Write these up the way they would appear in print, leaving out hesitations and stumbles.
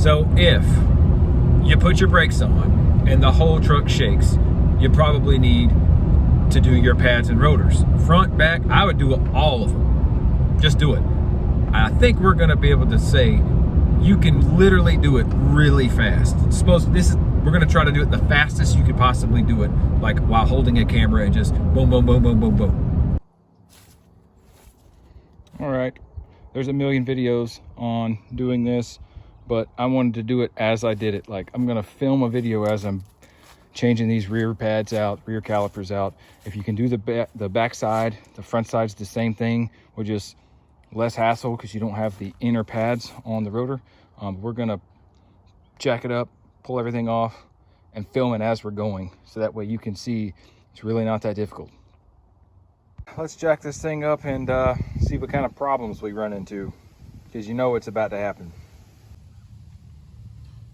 So if you put your brakes on and the whole truck shakes, you probably need to do your pads and rotors. Front, back, I would do all of them. Just do it. I think we're gonna be able to say you can literally do it really fast. We're gonna try to do it the fastest you could possibly do it, like while holding a camera and just boom, boom, boom, boom, boom, boom. All right, there's a million videos on doing this, but I wanted to do it as I did it. Like, I'm gonna film a video as I'm changing these rear pads out, rear calipers out. If you can do the back side, the front side's the same thing, with just less hassle because you don't have the inner pads on the rotor. We're gonna jack it up, pull everything off, and film it as we're going, so that way you can see it's really not that difficult. Let's jack this thing up and see what kind of problems we run into, because you know it's about to happen.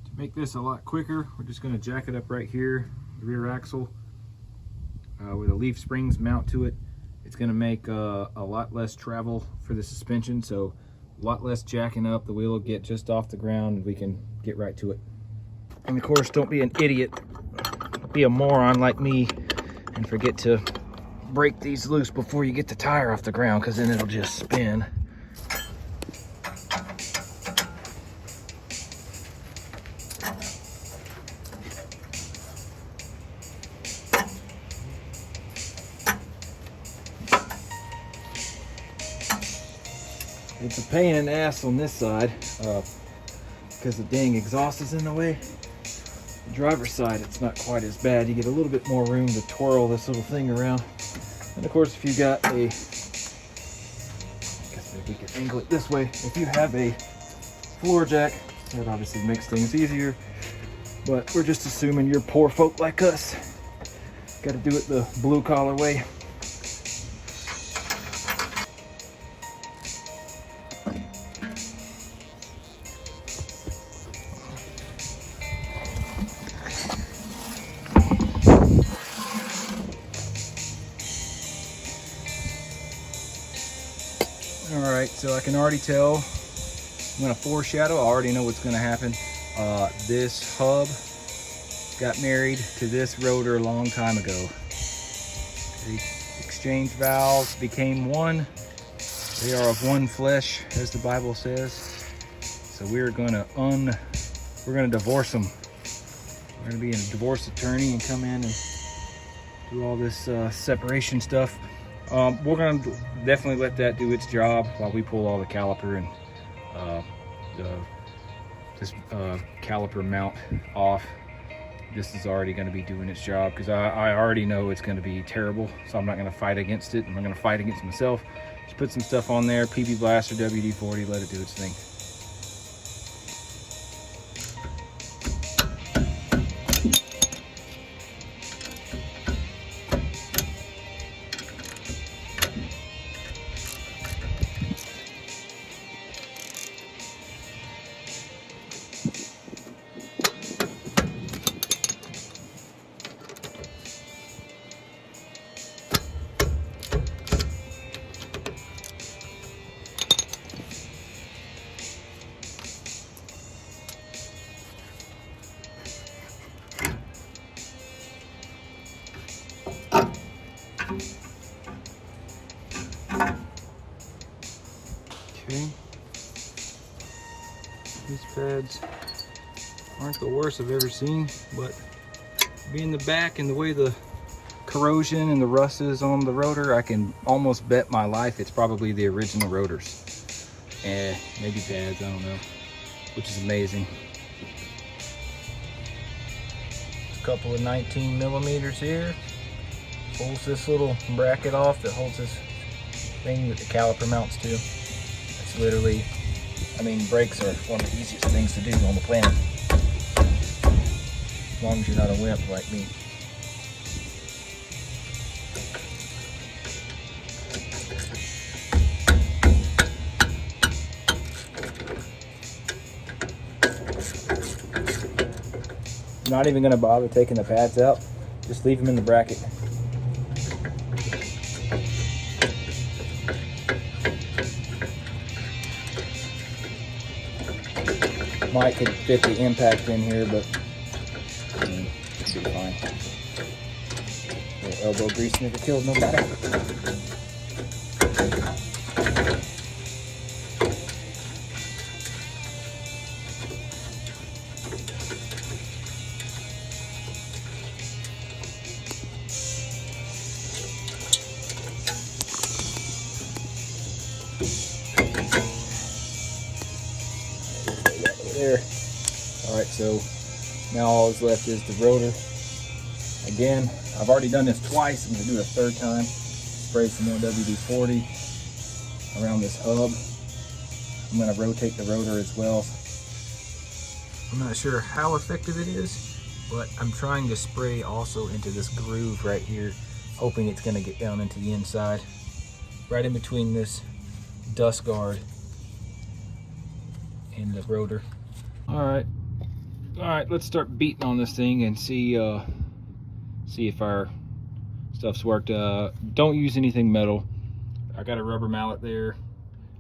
To make this a lot quicker, we're just going to jack it up right here, the rear axle, where the leaf springs mount to it. It's going to make a lot less travel for the suspension, so a lot less jacking up. The wheel will get just off the ground and we can get right to it. And of course, don't be an idiot, be a moron like me and forget to break these loose before you get the tire off the ground, because then it'll just spin. It's a pain in the ass on this side because the dang exhaust is in the way. The driver's side, it's not quite as bad. You get a little bit more room to twirl this little thing around. And of course, if you got a, I guess maybe we can angle it this way. If you have a floor jack, that obviously makes things easier. But we're just assuming you're poor folk like us. Got to do it the blue collar way. All right, so I can already tell, I'm gonna foreshadow, I already know what's gonna happen. This hub got married to this rotor a long time ago. The exchange valves became one. They are of one flesh, as the Bible says. So we're gonna divorce them. We're gonna be a divorce attorney and come in and do all this separation stuff. We're going to definitely let that do its job while we pull all the caliper and this caliper mount off. This is already going to be doing its job, because I already know it's going to be terrible, so I'm not going to fight against it. I'm not going to fight against myself. Just put some stuff on there, PB Blast or WD-40, let it do its thing. Okay, these pads aren't the worst I've ever seen, but being the back and the way the corrosion and the rust is on the rotor, I can almost bet my life it's probably the original rotors. Maybe pads, I don't know, which is amazing. A couple of 19 millimeters here. Pulls this little bracket off that holds this thing that the caliper mounts to. It's literally, I mean, brakes are one of the easiest things to do on the planet. As long as you're not a wimp like me. I'm not even going to bother taking the pads out. Just leave them in the bracket. Might could fit the impact in here, but I mean, it should be fine. A little elbow grease never killed nobody. There. All right, so now all that's left is the rotor. Again, I've already done this twice. I'm gonna do it a third time. Spray some more WD-40 around this hub. I'm gonna rotate the rotor as well. I'm not sure how effective it is, but I'm trying to spray also into this groove right here, hoping it's gonna get down into the inside, right in between this dust guard and the rotor. All right, let's start beating on this thing and see if our stuff's worked. Don't use anything metal. I got a rubber mallet there.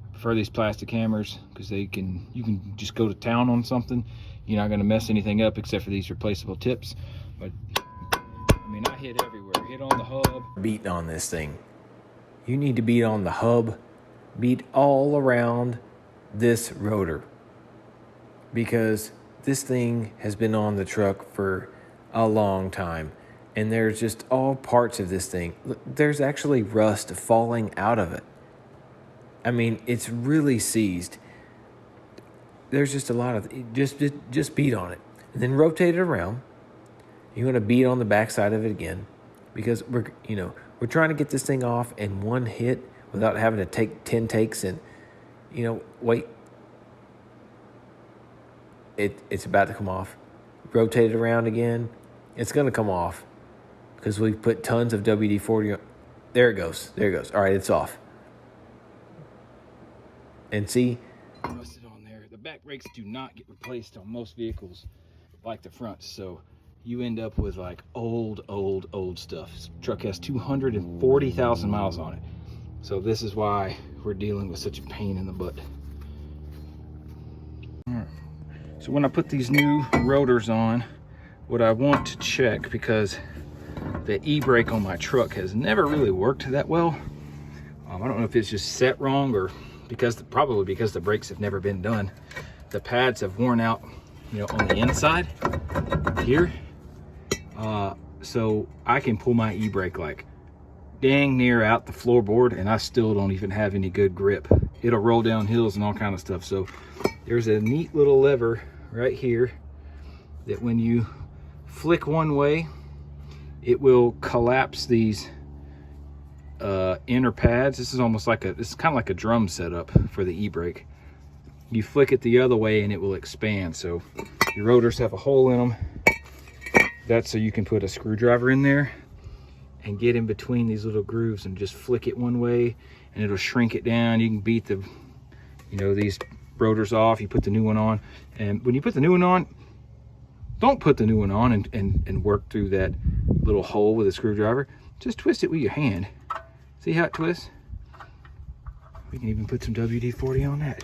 I prefer these plastic hammers because you can just go to town on something. You're not gonna mess anything up except for these replaceable tips. But I mean, I hit everywhere. Hit on the hub. Beat on this thing. You need to beat on the hub. Beat all around this rotor, because this thing has been on the truck for a long time, and there's just all parts of this thing. There's actually rust falling out of it. I mean, it's really seized. There's just a lot of just beat on it, and then rotate it around. You're going to beat on the back side of it again, because we're trying to get this thing off in one hit without having to take 10 takes and wait. It's about to come off. Rotate it around again. It's going to come off because we put tons of WD-40 on. There it goes. All right, it's off. And see? Rusted on there. The back brakes do not get replaced on most vehicles like the front, so you end up with like old stuff. This truck has 240,000 miles on it. So this is why we're dealing with such a pain in the butt. So when I put these new rotors on, what I want to check, because the e-brake on my truck has never really worked that well. I don't know if it's just set wrong or probably because the brakes have never been done. The pads have worn out, on the inside here. So I can pull my e-brake like dang near out the floorboard, and I still don't even have any good grip. It'll roll down hills and all kind of stuff. So there's a neat little lever right here that when you flick one way, it will collapse these inner pads. This is almost like this is kind of like a drum setup for the e-brake. You flick it the other way and it will expand. So your rotors have a hole in them. That's so you can put a screwdriver in there and get in between these little grooves and just flick it one way and it'll shrink it down. You can beat the these rotors off. You put the new one on, and when you put the new one on, don't put the new one on and work through that little hole with a screwdriver. Just twist it with your hand. See how it twists? We can even put some WD-40 on that.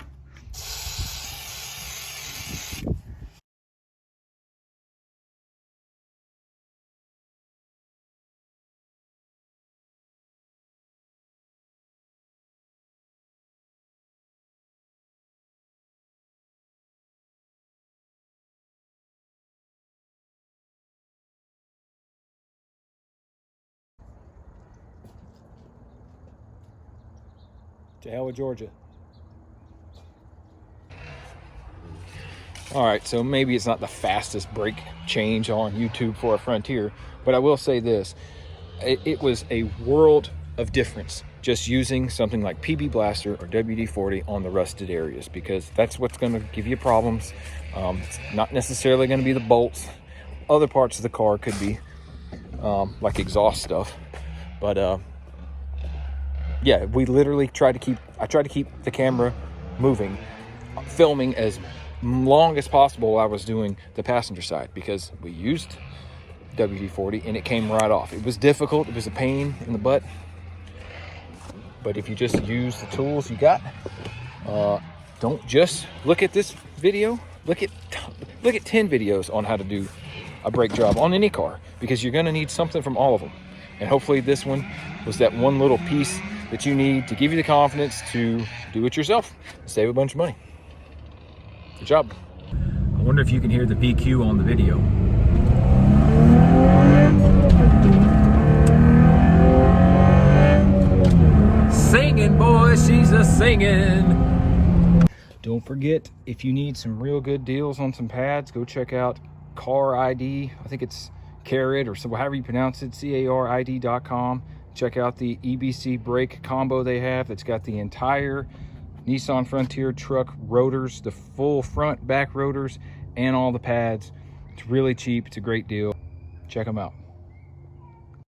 To hell with Georgia. All right, so maybe it's not the fastest brake change on YouTube for a Frontier, but I will say this. It was a world of difference just using something like PB Blaster or WD-40 on the rusted areas, because that's what's going to give you problems. It's not necessarily going to be the bolts. Other parts of the car could be like exhaust stuff, but yeah, we literally I tried to keep the camera moving, filming as long as possible while I was doing the passenger side, because we used WD-40 and it came right off. It was difficult. It was a pain in the butt. But if you just use the tools you got, don't just look at this video look at 10 videos on how to do a brake job on any car, because you're going to need something from all of them. And hopefully this one was that one little piece that you need to give you the confidence to do it yourself and save a bunch of money. Good job. I wonder if you can hear the VQ on the video. Singing, boy, she's a singing. Don't forget, if you need some real good deals on some pads, go check out Car ID. I think it's Carid, or so, however you pronounce it, carid.com. Check out the EBC brake combo they have. It's got the entire Nissan Frontier truck rotors, the full front, back rotors, and all the pads. It's really cheap. It's a great deal. Check them out.